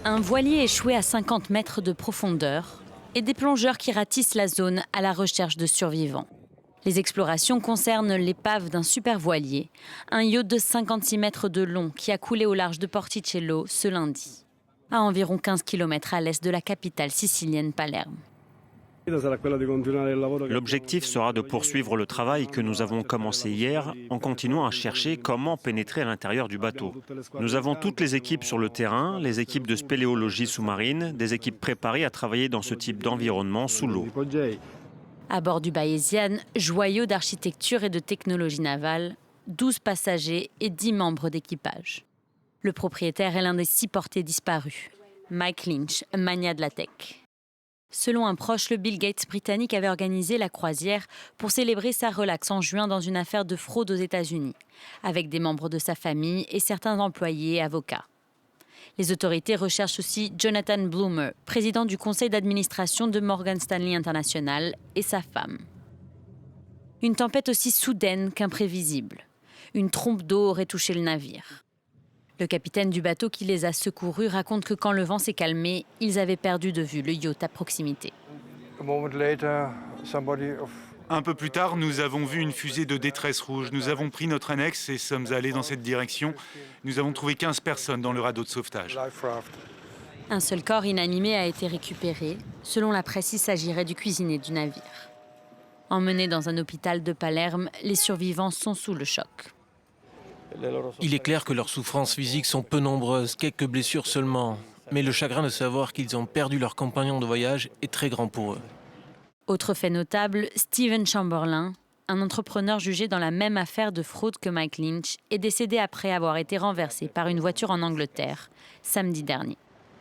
Un voilier échoué à 50 mètres de profondeur et des plongeurs qui ratissent la zone à la recherche de survivants. Les explorations concernent l'épave d'un super voilier, un yacht de 56 mètres de long qui a coulé au large de Porticello ce lundi, à environ 15 km à l'est de la capitale sicilienne Palerme. L'objectif sera de poursuivre le travail que nous avons commencé hier en continuant à chercher comment pénétrer à l'intérieur du bateau. Nous avons toutes les équipes sur le terrain, les équipes de spéléologie sous-marine, des équipes préparées à travailler dans ce type d'environnement sous l'eau. À bord du Bayesian, joyau d'architecture et de technologie navale, 12 passagers et 10 membres d'équipage. Le propriétaire est l'un des 6 portés disparus, Mike Lynch, un magnat de la tech. Selon un proche, le Bill Gates britannique avait organisé la croisière pour célébrer sa relaxe en juin dans une affaire de fraude aux États-Unis, avec des membres de sa famille et certains employés et avocats. Les autorités recherchent aussi Jonathan Bloomer, président du conseil d'administration de Morgan Stanley International, et sa femme. Une tempête aussi soudaine qu'imprévisible. Une trompe d'eau aurait touché le navire. Le capitaine du bateau qui les a secourus raconte que quand le vent s'est calmé, ils avaient perdu de vue le yacht à proximité. Un peu plus tard, nous avons vu une fusée de détresse rouge. Nous avons pris notre annexe et sommes allés dans cette direction. Nous avons trouvé 15 personnes dans le radeau de sauvetage. Un seul corps inanimé a été récupéré. Selon la presse, il s'agirait du cuisinier du navire. Emmenés dans un hôpital de Palerme, les survivants sont sous le choc. Il est clair que leurs souffrances physiques sont peu nombreuses, quelques blessures seulement. Mais le chagrin de savoir qu'ils ont perdu leur compagnon de voyage est très grand pour eux. Autre fait notable, Stephen Chamberlain, un entrepreneur jugé dans la même affaire de fraude que Mike Lynch, est décédé après avoir été renversé par une voiture en Angleterre, samedi dernier.